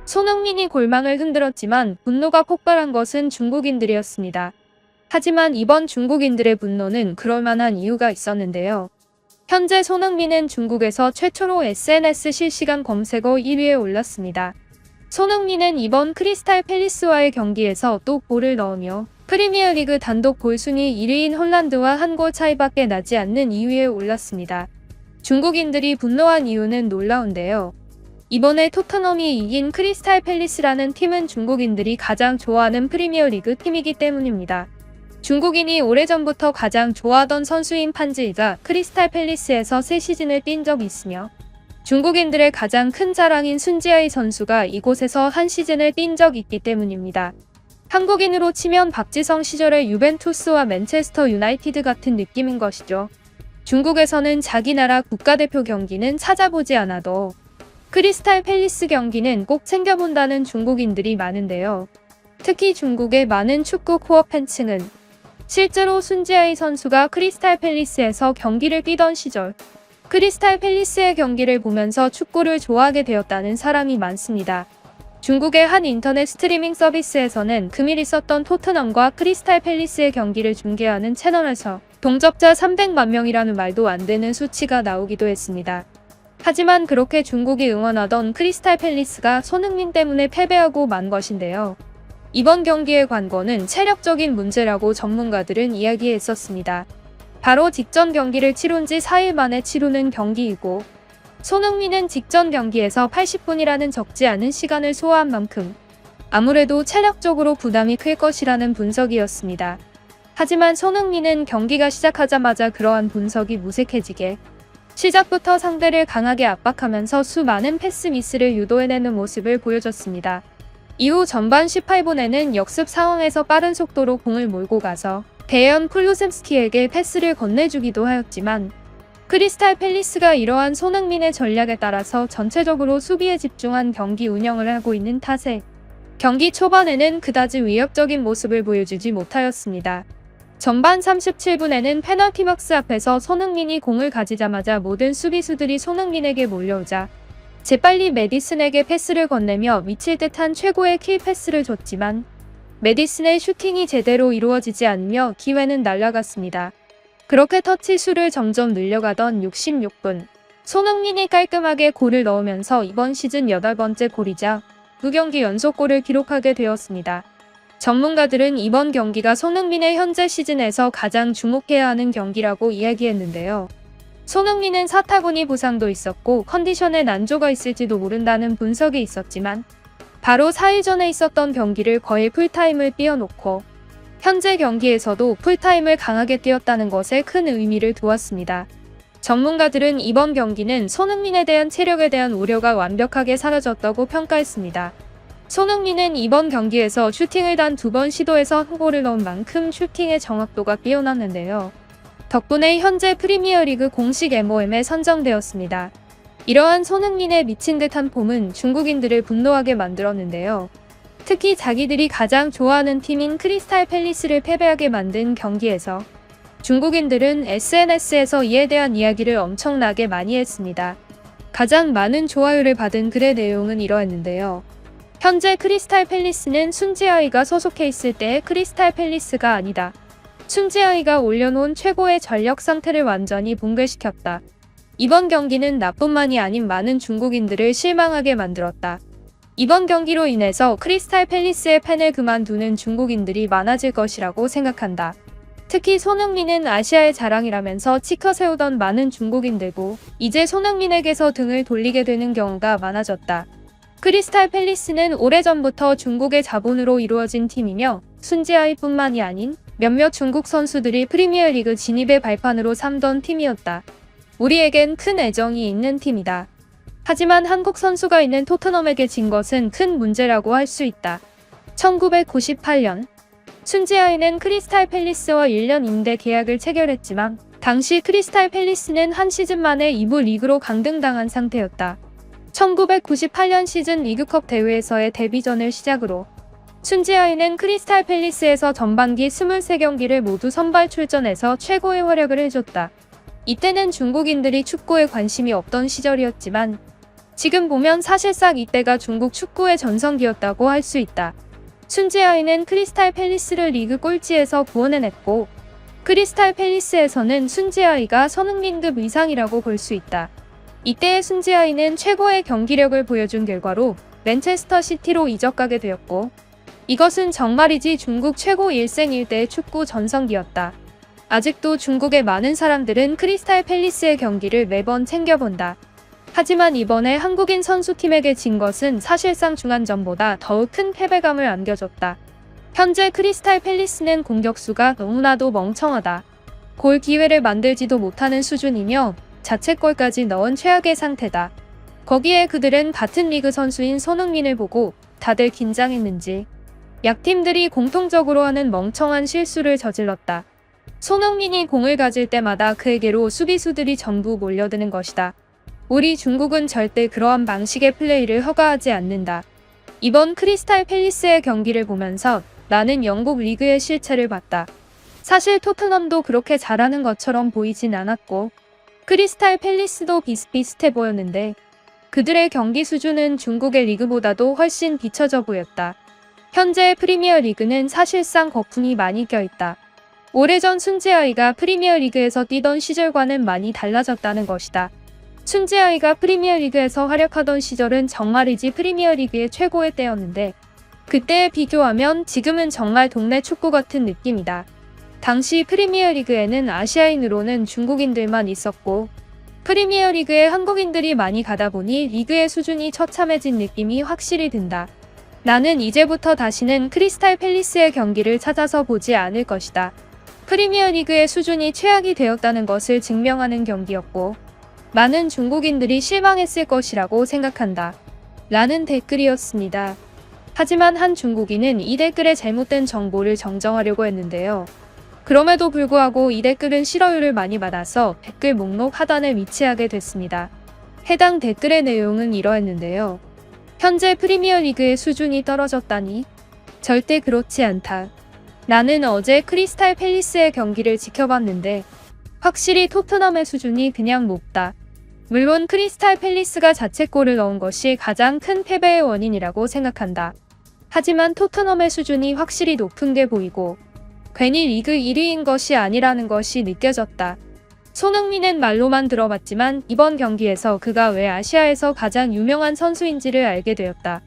손흥민이 골망을 흔들었지만 분노가 폭발한 것은 중국인들이었습니다. 하지만 이번 중국인들의 분노는 그럴만한 이유가 있었는데요. 현재 손흥민은 중국에서 최초로 SNS 실시간 검색어 1위에 올랐습니다. 손흥민은 이번 크리스탈 팰리스와의 경기에서 또 골을 넣으며 프리미어리그 단독 골순위 1위인 홀란드와 한 골 차이밖에 나지 않는 2위에 올랐습니다. 중국인들이 분노한 이유는 놀라운데요. 이번에 토트넘이 이긴 크리스탈 팰리스라는 팀은 중국인들이 가장 좋아하는 프리미어리그 팀이기 때문입니다. 중국인이 오래전부터 가장 좋아하던 선수인 판지이가 크리스탈 팰리스에서 새 시즌을 뛴 적이 있으며 중국인들의 가장 큰 자랑인 순지아이 선수가 이곳에서 한 시즌을 뛴 적이 있기 때문입니다. 한국인으로 치면 박지성 시절의 유벤투스와 맨체스터 유나이티드 같은 느낌인 것이죠. 중국에서는 자기 나라 국가대표 경기는 찾아보지 않아도 크리스탈 팰리스 경기는 꼭 챙겨본다는 중국인들이 많은데요. 특히 중국의 많은 축구 코어 팬층은 실제로 순지아이 선수가 크리스탈 팰리스에서 경기를 뛰던 시절 크리스탈 팰리스의 경기를 보면서 축구를 좋아하게 되었다는 사람이 많습니다. 중국의 한 인터넷 스트리밍 서비스에서는 금일 있었던 토트넘과 크리스탈 팰리스의 경기를 중계하는 채널에서 동접자 300만 명이라는 말도 안 되는 수치가 나오기도 했습니다. 하지만 그렇게 중국이 응원하던 크리스탈 팰리스가 손흥민 때문에 패배하고 만 것인데요. 이번 경기의 관건은 체력적인 문제라고 전문가들은 이야기했었습니다. 바로 직전 경기를 치룬 지 4일 만에 치르는 경기이고 손흥민은 직전 경기에서 80분이라는 적지 않은 시간을 소화한 만큼 아무래도 체력적으로 부담이 클 것이라는 분석이었습니다. 하지만 손흥민은 경기가 시작하자마자 그러한 분석이 무색해지게 시작부터 상대를 강하게 압박하면서 수많은 패스 미스를 유도해내는 모습을 보여줬습니다. 이후 전반 18분에는 역습 상황에서 빠른 속도로 공을 몰고 가서 대연 쿨루셈스키에게 패스를 건네주기도 하였지만 크리스탈 팰리스가 이러한 손흥민의 전략에 따라서 전체적으로 수비에 집중한 경기 운영을 하고 있는 탓에 경기 초반에는 그다지 위협적인 모습을 보여주지 못하였습니다. 전반 37분에는 페널티 박스 앞에서 손흥민이 공을 가지자마자 모든 수비수들이 손흥민에게 몰려오자 재빨리 메디슨에게 패스를 건네며 미칠 듯한 최고의 킬 패스를 줬지만 메디슨의 슈팅이 제대로 이루어지지 않으며 기회는 날아갔습니다. 그렇게 터치 수를 점점 늘려가던 66분, 손흥민이 깔끔하게 골을 넣으면서 이번 시즌 8번째 골이자 2경기 연속골을 기록하게 되었습니다. 전문가들은 이번 경기가 손흥민의 현재 시즌에서 가장 주목해야 하는 경기라고 이야기했는데요. 손흥민은 사타구니 부상도 있었고 컨디션에 난조가 있을지도 모른다는 분석이 있었지만 바로 4일 전에 있었던 경기를 거의 풀타임을 뛰어놓고 현재 경기에서도 풀타임을 강하게 뛰었다는 것에 큰 의미를 두었습니다. 전문가들은 이번 경기는 손흥민에 대한 체력에 대한 우려가 완벽하게 사라졌다고 평가했습니다. 손흥민은 이번 경기에서 슈팅을 단 2번 시도해서 한 골을 넣은 만큼 슈팅의 정확도가 뛰어났는데요. 덕분에 현재 프리미어리그 공식 MOM에 선정되었습니다. 이러한 손흥민의 미친 듯한 폼은 중국인들을 분노하게 만들었는데요. 특히 자기들이 가장 좋아하는 팀인 크리스탈 팰리스를 패배하게 만든 경기에서 중국인들은 SNS에서 이에 대한 이야기를 엄청나게 많이 했습니다. 가장 많은 좋아요를 받은 글의 내용은 이러했는데요. 현재 크리스탈 팰리스는 순지아이가 소속해 있을 때의 크리스탈 팰리스가 아니다. 순지아이가 올려놓은 최고의 전력 상태를 완전히 붕괴시켰다. 이번 경기는 나뿐만이 아닌 많은 중국인들을 실망하게 만들었다. 이번 경기로 인해서 크리스탈 팰리스의 팬을 그만두는 중국인들이 많아질 것이라고 생각한다. 특히 손흥민은 아시아의 자랑이라면서 치켜세우던 많은 중국인들고 이제 손흥민에게서 등을 돌리게 되는 경우가 많아졌다. 크리스탈 팰리스는 오래전부터 중국의 자본으로 이루어진 팀이며 순지아이뿐만이 아닌 몇몇 중국 선수들이 프리미어리그 진입의 발판으로 삼던 팀이었다. 우리에겐 큰 애정이 있는 팀이다. 하지만 한국 선수가 있는 토트넘에게 진 것은 큰 문제라고 할 수 있다. 1998년 순지아이는 크리스탈 팰리스와 1년 임대 계약을 체결했지만 당시 크리스탈 팰리스는 한 시즌 만에 2부 리그로 강등당한 상태였다. 1998년 시즌 리그컵 대회에서의 데뷔전을 시작으로 순지아이는 크리스탈 팰리스에서 전반기 23경기를 모두 선발 출전해서 최고의 활약을 해줬다. 이때는 중국인들이 축구에 관심이 없던 시절이었지만 지금 보면 사실상 이때가 중국 축구의 전성기였다고 할 수 있다. 순지아이는 크리스탈 팰리스를 리그 꼴찌에서 구원해냈고 크리스탈 팰리스에서는 순지아이가 손흥민급 이상이라고 볼 수 있다. 이때의 순지아이는 최고의 경기력을 보여준 결과로 맨체스터 시티로 이적하게 되었고 이것은 정말이지 중국 최고 일생일대의 축구 전성기였다. 아직도 중국의 많은 사람들은 크리스탈 팰리스의 경기를 매번 챙겨본다. 하지만 이번에 한국인 선수팀에게 진 것은 사실상 중한전보다 더욱 큰 패배감을 안겨줬다. 현재 크리스탈 팰리스는 공격수가 너무나도 멍청하다. 골 기회를 만들지도 못하는 수준이며 자책골까지 넣은 최악의 상태다. 거기에 그들은 같은 리그 선수인 손흥민을 보고 다들 긴장했는지 약팀들이 공통적으로 하는 멍청한 실수를 저질렀다. 손흥민이 공을 가질 때마다 그에게로 수비수들이 전부 몰려드는 것이다. 우리 중국은 절대 그러한 방식의 플레이를 허가하지 않는다. 이번 크리스탈 팰리스의 경기를 보면서 나는 영국 리그의 실체를 봤다. 사실 토트넘도 그렇게 잘하는 것처럼 보이진 않았고 크리스탈 팰리스도 비슷비슷해 보였는데 그들의 경기 수준은 중국의 리그보다도 훨씬 비춰져 보였다. 현재 프리미어 리그는 사실상 거품이 많이 껴있다. 오래전 순지아이가 프리미어 리그에서 뛰던 시절과는 많이 달라졌다는 것이다. 순지아이가 프리미어리그에서 활약하던 시절은 정말이지 프리미어리그의 최고의 때였는데 그때에 비교하면 지금은 정말 동네 축구 같은 느낌이다. 당시 프리미어리그에는 아시아인으로는 중국인들만 있었고 프리미어리그에 한국인들이 많이 가다 보니 리그의 수준이 처참해진 느낌이 확실히 든다. 나는 이제부터 다시는 크리스탈 팰리스의 경기를 찾아서 보지 않을 것이다. 프리미어리그의 수준이 최악이 되었다는 것을 증명하는 경기였고 많은 중국인들이 실망했을 것이라고 생각한다. 라는 댓글이었습니다. 하지만 한 중국인은 이 댓글에 잘못된 정보를 정정하려고 했는데요. 그럼에도 불구하고 이 댓글은 싫어요를 많이 받아서 댓글 목록 하단에 위치하게 됐습니다. 해당 댓글의 내용은 이러했는데요. 현재 프리미어리그의 수준이 떨어졌다니? 절대 그렇지 않다. 나는 어제 크리스탈 팰리스의 경기를 지켜봤는데 확실히 토트넘의 수준이 그냥 높다. 물론 크리스탈 팰리스가 자책골을 넣은 것이 가장 큰 패배의 원인이라고 생각한다. 하지만 토트넘의 수준이 확실히 높은 게 보이고 괜히 리그 1위인 것이 아니라는 것이 느껴졌다. 손흥민은 말로만 들어봤지만 이번 경기에서 그가 왜 아시아에서 가장 유명한 선수인지를 알게 되었다.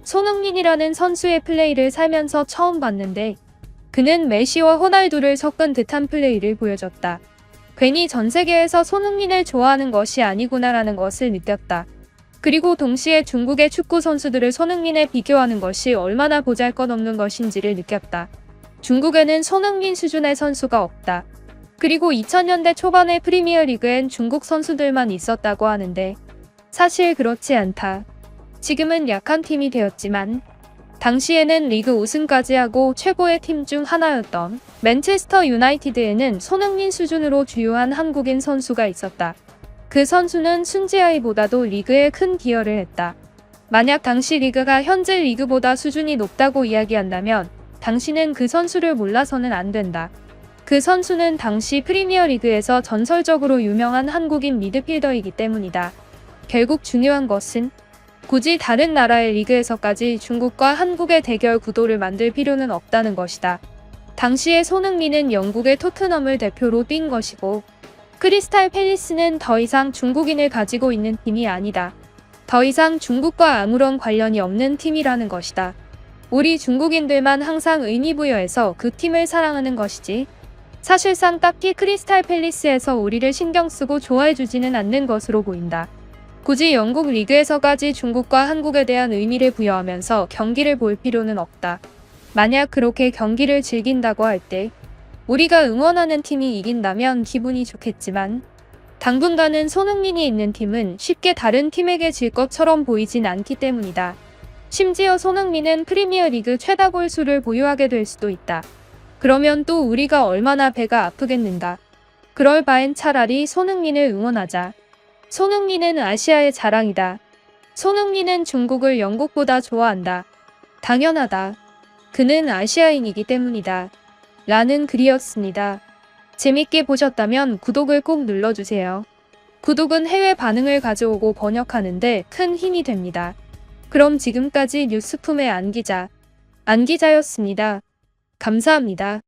손흥민이라는 선수의 플레이를 살면서 처음 봤는데 그는 메시와 호날두를 섞은 듯한 플레이를 보여줬다. 괜히 전 세계에서 손흥민을 좋아하는 것이 아니구나라는 것을 느꼈다. 그리고 동시에 중국의 축구 선수들을 손흥민에 비교하는 것이 얼마나 보잘것없는 것인지를 느꼈다. 중국에는 손흥민 수준의 선수가 없다. 그리고 2000년대 초반의 프리미어리그엔 중국 선수들만 있었다고 하는데 사실 그렇지 않다. 지금은 약한 팀이 되었지만 당시에는 리그 우승까지 하고 최고의 팀 중 하나였던 맨체스터 유나이티드에는 손흥민 수준으로 주요한 한국인 선수가 있었다. 그 선수는 순지아이보다도 리그에 큰 기여를 했다. 만약 당시 리그가 현재 리그보다 수준이 높다고 이야기한다면 당신은 그 선수를 몰라서는 안 된다. 그 선수는 당시 프리미어리그에서 전설적으로 유명한 한국인 미드필더이기 때문이다. 결국 중요한 것은 굳이 다른 나라의 리그에서까지 중국과 한국의 대결 구도를 만들 필요는 없다는 것이다. 당시에 손흥민은 영국의 토트넘을 대표로 뛴 것이고 크리스탈 팰리스는 더 이상 중국인을 가지고 있는 팀이 아니다. 더 이상 중국과 아무런 관련이 없는 팀이라는 것이다. 우리 중국인들만 항상 의미부여해서 그 팀을 사랑하는 것이지 사실상 딱히 크리스탈 팰리스에서 우리를 신경 쓰고 좋아해주지는 않는 것으로 보인다. 굳이 영국 리그에서까지 중국과 한국에 대한 의미를 부여하면서 경기를 볼 필요는 없다. 만약 그렇게 경기를 즐긴다고 할 때 우리가 응원하는 팀이 이긴다면 기분이 좋겠지만 당분간은 손흥민이 있는 팀은 쉽게 다른 팀에게 질 것처럼 보이진 않기 때문이다. 심지어 손흥민은 프리미어리그 최다 골수를 보유하게 될 수도 있다. 그러면 또 우리가 얼마나 배가 아프겠는가. 그럴 바엔 차라리 손흥민을 응원하자. 손흥민은 아시아의 자랑이다. 손흥민은 중국을 영국보다 좋아한다. 당연하다. 그는 아시아인이기 때문이다. 라는 글이었습니다. 재밌게 보셨다면 구독을 꼭 눌러주세요. 구독은 해외 반응을 가져오고 번역하는데 큰 힘이 됩니다. 그럼 지금까지 뉴스품의 안 기자였습니다. 감사합니다.